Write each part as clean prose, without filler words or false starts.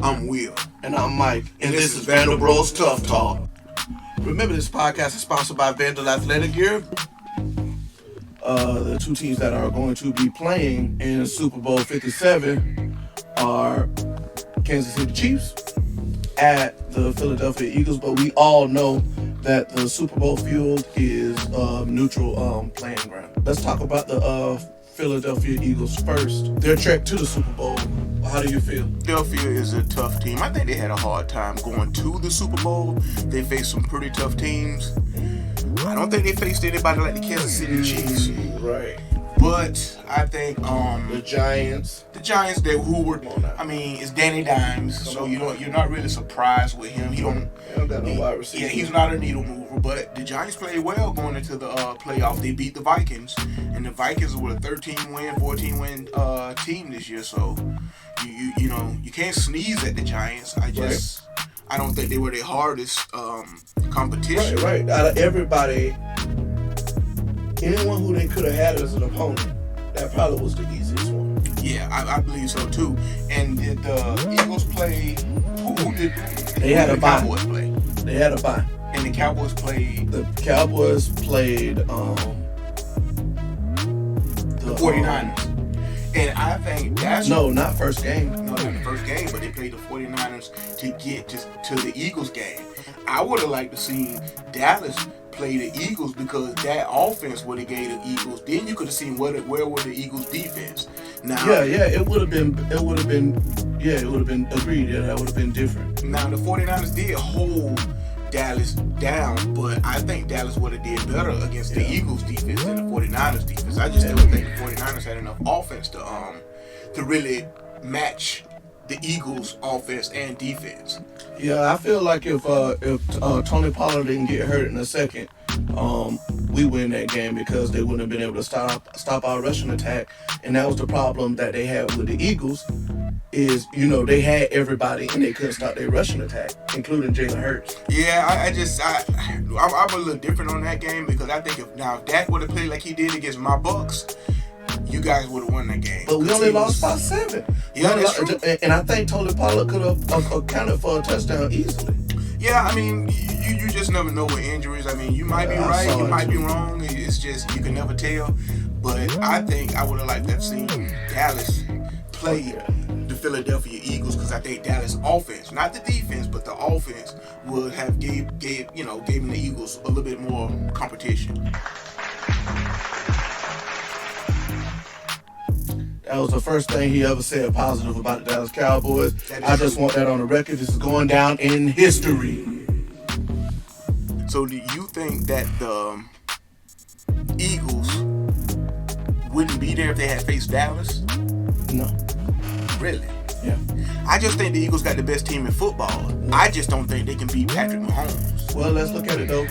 I'm Will. And I'm Mike. And this is Vandal Bros Tough Talk. Remember, this podcast is sponsored by Vandal Athletic Gear. The two teams that are going to be playing in Super Bowl 57 are Kansas City Chiefs at the Philadelphia Eagles. But we all know that the Super Bowl field is neutral playing ground. Let's talk about the Philadelphia Eagles first. Their trek to the Super Bowl. How do you feel? Philadelphia is a tough team. I think they had a hard time going to the Super Bowl. They faced some pretty tough teams. I don't think they faced anybody like the Kansas City Chiefs. Right. But I think the Giants. It's Danny Dimes, so you're not really surprised with him. He don't got no wide receiver. Yeah, he's not a needle mover. But the Giants played well going into the playoff. They beat the Vikings, and the Vikings were a 13-win, 14-win team this year. So you can't sneeze at the Giants. I don't think they were the hardest competition. Right. Out of everybody, anyone who they could have had as an opponent, that probably was the easiest one. Yeah, I believe so too. And did the Eagles play? Who did? They had a bye. Cowboys play. They had a bye. And the Cowboys played. The Cowboys played the 49ers. And I think that's... No, not first game. No, not the first game, but they played the 49ers to get to the Eagles game. I would have liked to see Dallas play the Eagles because that offense would have gave the Eagles. Then you could have seen where were the Eagles' defense. Now, it would have been agreed. Yeah, that would have been different. Now the 49ers did hold Dallas down, but I think Dallas would have did better against the Eagles defense than the 49ers defense. I just don't think the 49ers had enough offense to really match the Eagles offense and defense. Yeah, I feel like if Tony Pollard didn't get hurt in a second, we win that game because they wouldn't have been able to stop our rushing attack. And that was the problem that they had with the Eagles is, they had everybody and they couldn't stop their rushing attack, including Jalen Hurts. Yeah, I'm a little different on that game because I think if Dak would have played like he did against my Bucks, you guys would have won that game. But we only lost by 7. Yeah, that's true. And I think Tony Pollard could have accounted for a touchdown easily. Yeah, I mean, you just never know with injuries. I mean, you might be right, you might be wrong. It's just, you can never tell. But I think I would have liked to have seen Dallas play the Philadelphia Eagles because I think Dallas offense, not the defense, but the offense would have gave the Eagles a little bit more competition. That was the first thing he ever said positive about the Dallas Cowboys. I just want that on the record. This is going down in history. So do you think that the Eagles wouldn't be there if they had faced Dallas? No. Really? Yeah. I just think the Eagles got the best team in football. I just don't think they can beat Patrick Mahomes. Well, let's look at it though.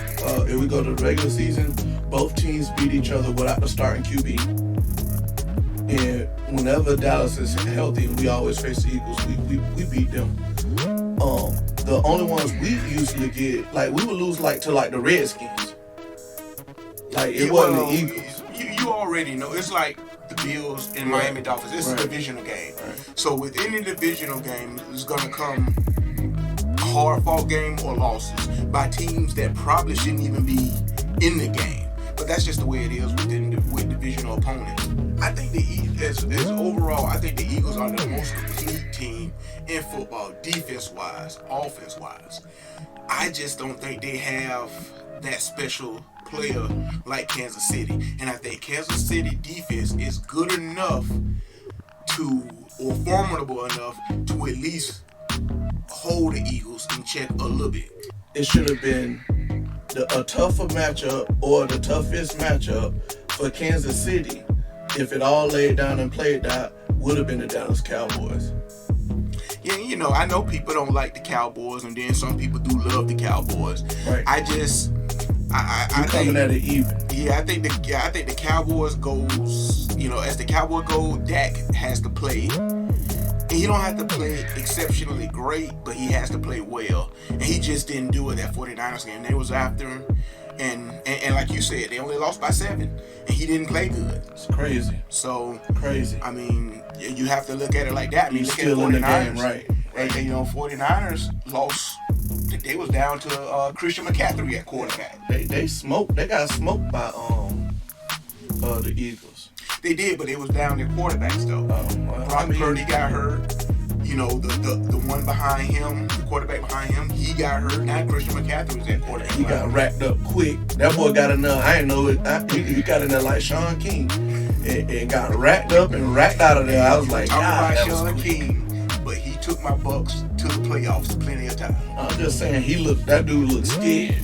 If we go to the regular season, both teams beat each other without the starting QB. And whenever Dallas is healthy, we always face the Eagles. We beat them. The only ones we usually get, we would lose to the Redskins. It wasn't the Eagles. You already know. It's like the Bills and Miami Dolphins. It's a divisional game. Right. So with any divisional game, it's going to come a hard-fought game or losses by teams that probably shouldn't even be in the game. But that's just the way it is with divisional opponents. I think overall, I think the Eagles are the most complete team in football, defense-wise, offense-wise. I just don't think they have that special player like Kansas City. And I think Kansas City defense is good enough or formidable enough to at least hold the Eagles in check a little bit. It should have been a tougher matchup or the toughest matchup for Kansas City, if it all laid down and played out, would have been the Dallas Cowboys. Yeah, I know people don't like the Cowboys, and then some people do love the Cowboys. Right. I coming at it even. Yeah, I think the Cowboys goes. As the Cowboy go, Dak has to play. And he don't have to play exceptionally great, but he has to play well. And he just didn't do it that 49ers game. They was after him. And like you said, they only lost by 7. And he didn't play good. It's crazy. So crazy. I mean, you have to look at it like that. I mean, He's look still at in the game, right? And 49ers lost. They was down to Christian McCaffrey at quarterback. They smoked. They got smoked by the Eagles. They did, but they was down their quarterbacks though. Brock Purdy got hurt. The one behind him, the quarterback behind him, he got hurt. Now Christian McCaffrey was at quarterback. He got racked up quick. That boy got enough. I didn't know it. He got in there like Sean King, and got racked up and racked out of there. I was like, God, that was Sean King, but he took my Bucks to the playoffs plenty of times. I'm just saying, that dude looked scared.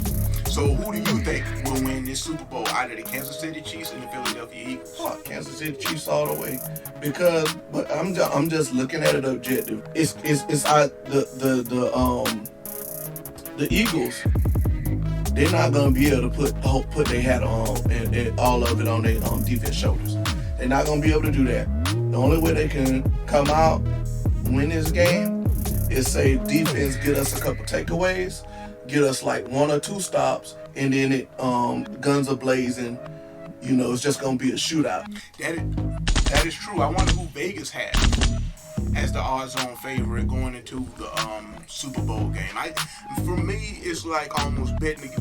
So who do you think will win this Super Bowl out of the Kansas City Chiefs and the Philadelphia Eagles? Oh, Kansas City Chiefs all the way. But I'm just looking at it objective. It's the Eagles. They're not gonna be able to put their hat on and all of it on their defense shoulders. They're not gonna be able to do that. The only way they can come out win this game is say defense get us a couple takeaways, get us like 1 or 2 stops, and then it guns are blazing. It's just gonna be a shootout. That is true. I wonder who Vegas has as the odds-on favorite going into the Super Bowl game. For me, it's like almost betting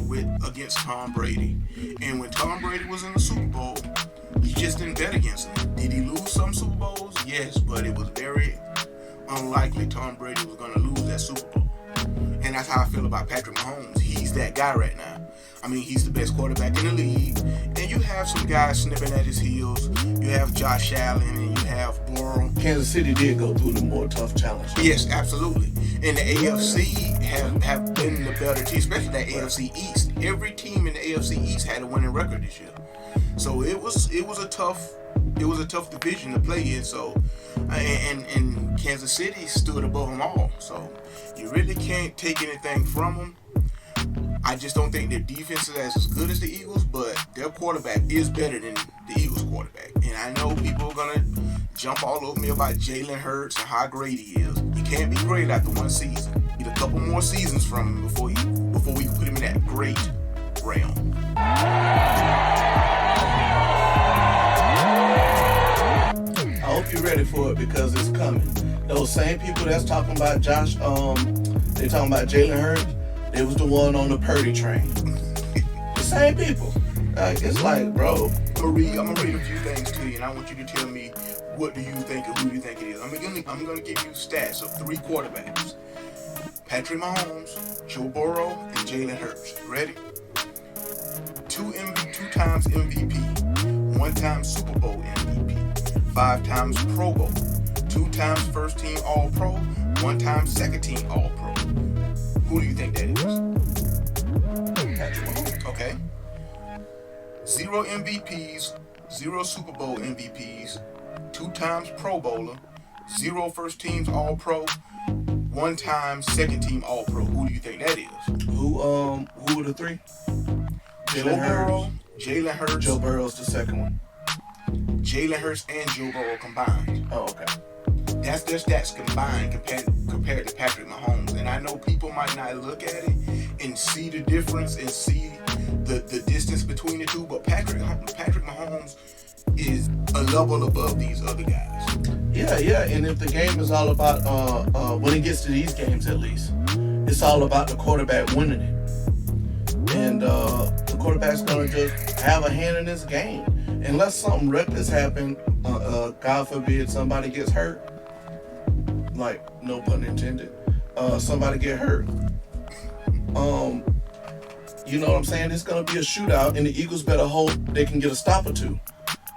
against Tom Brady. And when Tom Brady was in the Super Bowl, you just didn't bet against him. Did he lose some Super Bowls? Yes, but it was very unlikely Tom Brady was going to lose that Super Bowl. And that's how I feel about Patrick Mahomes. He's that guy right now. I mean, he's the best quarterback in the league. And you have some guys snipping at his heels. You have Josh Allen and you have Burrow. Kansas City did go through the more tough challenges. Yes, absolutely. And the AFC have been the better team, especially that AFC East. Every team in the AFC East had a winning record this year. So it was a tough division to play in. So and Kansas City stood above them all. So you really can't take anything from them. I just don't think their defense is as good as the Eagles, but their quarterback is better than the Eagles quarterback. And I know people are gonna jump all over me about Jalen Hurts and how great he is. You can't be great after one season. Need a couple more seasons from him before we can put him in that great realm. I hope you're ready for it because it's coming. Those same people that's talking about Josh, they talking about Jalen Hurts. They was the one on the Purdy train. The same people. It's like, bro. I'm gonna read a few things to you, and I want you to tell me what do you think and who do you think it is. I'm gonna give you stats of 3 quarterbacks: Patrick Mahomes, Joe Burrow, and Jalen Hurts. Ready? 2 times MVP, 1 time Super Bowl MVP, 5 times Pro Bowl, 2 times first team All Pro, 1 time second team All Pro. Who do you think that is? Patrick Mahomes. Okay. 0 MVPs, 0 Super Bowl MVPs, 2 times Pro Bowler, 0 first teams All Pro, 1 time second team All Pro. Who do you think that is? Who are the 3? Joe Burrow, Jalen Hurts. Joe Burrow's the second one. Jalen Hurts and Joe Burrow combined. Oh, okay. That's their stats combined compared to Patrick Mahomes. And I know people might not look at it and see the difference and see the distance between the two, but Patrick Mahomes is a level above these other guys. Yeah. And if the game is all about, when it gets to these games at least, it's all about the quarterback winning it. And the quarterback's going to just have a hand in this game. Unless something reckless happens, God forbid somebody gets hurt, like no pun intended, somebody get hurt. You know what I'm saying? It's gonna be a shootout, and the Eagles better hope they can get a stop or 2.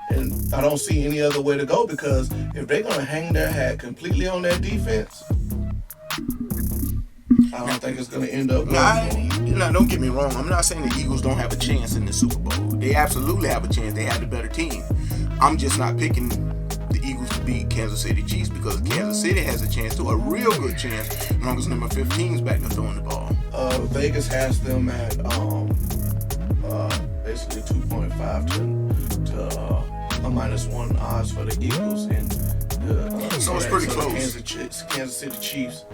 And I don't see any other way to go, because if they're gonna hang their hat completely on their defense, I don't think it's gonna end up. Don't get me wrong. I'm not saying the Eagles don't have a chance in the Super Bowl. They absolutely have a chance. They have the better team. I'm just not picking the Eagles to beat Kansas City Chiefs, because Kansas City has a chance too, a real good chance, as long as number 15 is back there throwing the ball. Vegas has them at basically 2.5 to a -1 odds for the Eagles, and so it's pretty close. Kansas City Chiefs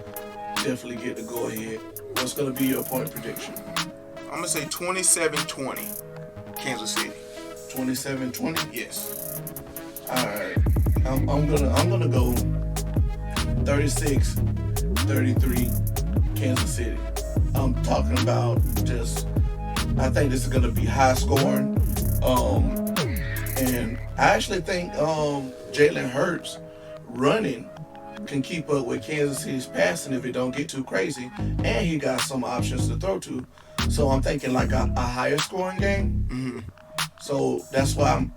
definitely get to go ahead. What's going to be your point prediction? I'm going to say 27-20 Kansas City. 27-20? Yes. All right. I'm gonna go 36-31 34-33 Kansas City. I'm talking about I think this is going to be high scoring. And I actually think Jalen Hurts running can keep up with Kansas City's passing if it don't get too crazy. And he got some options to throw to. So I'm thinking like a higher scoring game. Mm-hmm. So that's why I'm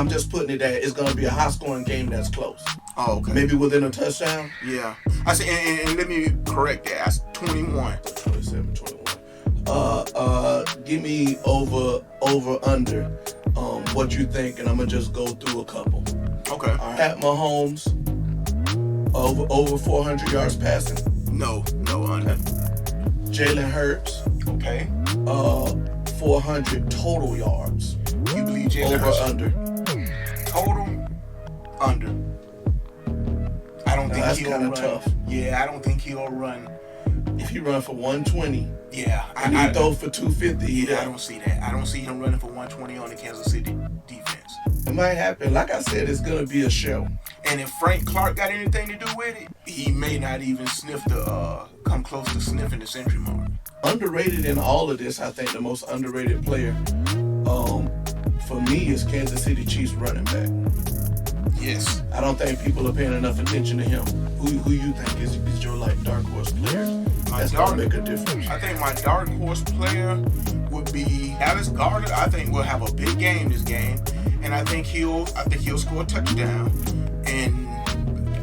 just putting it that it's going to be a high scoring game that's close. Oh, okay. Maybe within a touchdown. Yeah. I say, and let me correct that. That's 21. 27-21. Give me over under what you think, and I'm gonna just go through a couple. Okay. Pat Mahomes over 400 yards passing. No under. Jalen Hurts. Okay. 400 total yards. You believe Jalen Hurts? Over under. Total under. I don't think that's he'll kind run. of tough. Yeah, I don't think he'll run. If he run for 120, yeah, I throw for 250. Yeah, I don't see that. I don't see him running for 120 on the Kansas City defense. It might happen. Like I said, it's gonna be a show. And if Frank Clark got anything to do with it, he may not even come close to sniffing the century mark. Underrated in all of this, I think the most underrated player, for me, is Kansas City Chiefs running back. Yes. I don't think people are paying enough attention to him. Who you think is your dark horse player? That's gonna make a difference. I think my dark horse player would be Alex Gardner. I think we'll have a big game this game, and I think he'll score a touchdown, and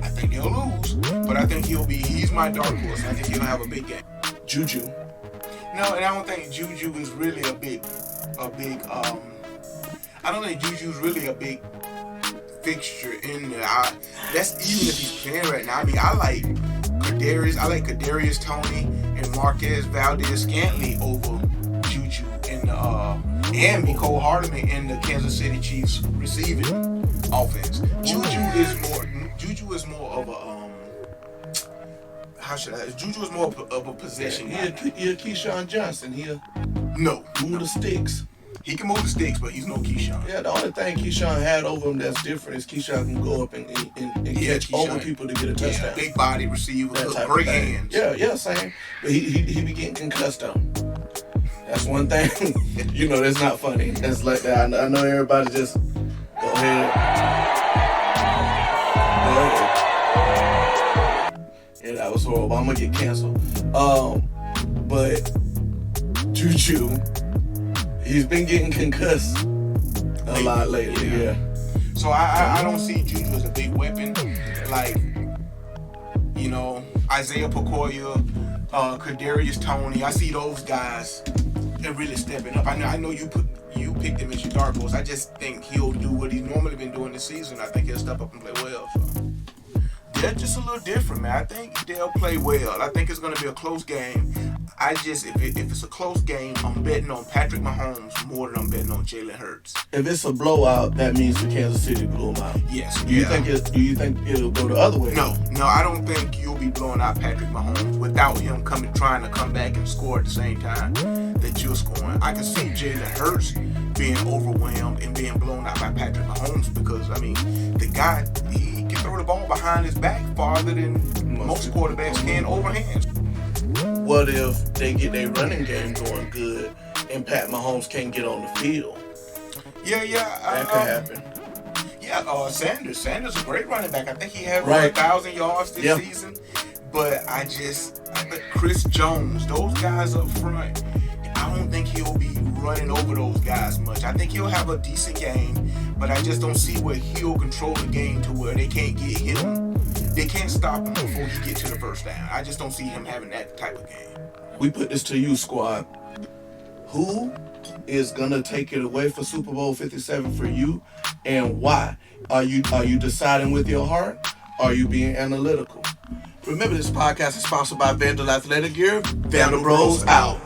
I think they'll lose, but I think he's my dark horse. I think he'll have a big game. Juju. No, and I don't think Juju is really a big. I don't think Juju's really a big fixture in there. That's even if he's playing right now. I mean, I like Kadarius Toney and Marquez Valdez-Scantling over Juju and Mecole Hardman in the Kansas City Chiefs receiving offense. Juju is more of a Juju is more of a possession guy. He'll Keyshawn Johnson. No. Move the sticks. He can move the sticks, but he's no Keyshawn. Yeah, the only thing Keyshawn had over him that's different is Keyshawn can go up and catch over people to get a touchdown. Big body receiver, great hands. Yeah, same. But he be getting concussed on. That's one thing. That's not funny. That's like that. I know everybody just go ahead. Yeah, that was horrible. I'm gonna get canceled. But Juju, he's been getting concussed a lot lately. Yeah. So I don't see Juju as a big weapon. Like, Isaiah Pacoya, Kadarius Toney. I see those guys really stepping up. I know you picked him as your dark horse. I just think he'll do what he's normally been doing this season. I think he'll step up and play well. So they're just a little different, man. I think they'll play well. I think it's going to be a close game. If it's a close game, I'm betting on Patrick Mahomes more than I'm betting on Jalen Hurts. If it's a blowout, that means the Kansas City blew them out. Yes. Do you think it'll go the other way? No, I don't think you'll be blowing out Patrick Mahomes without him trying to come back and score at the same time that you're scoring. I can see Jalen Hurts being overwhelmed and being blown out by Patrick Mahomes because, the guy, he can throw the ball behind his back farther than most quarterbacks can overhand. What if they get their running game going good and Pat Mahomes can't get on the field? Yeah. That could happen. Yeah, Sanders a great running back. I think he had 1,000 yards this season. But I think Chris Jones, those guys up front, I don't think he'll be running over those guys much. I think he'll have a decent game, but I just don't see where he'll control the game to where they can't get him. They can't stop him before he gets to the first down. I just don't see him having that type of game. We put this to you, squad. Who is gonna take it away for Super Bowl 57 for you, and why? Are you deciding with your heart? Or are you being analytical? Remember, this podcast is sponsored by Vandal Athletic Gear. Vandal Bros out.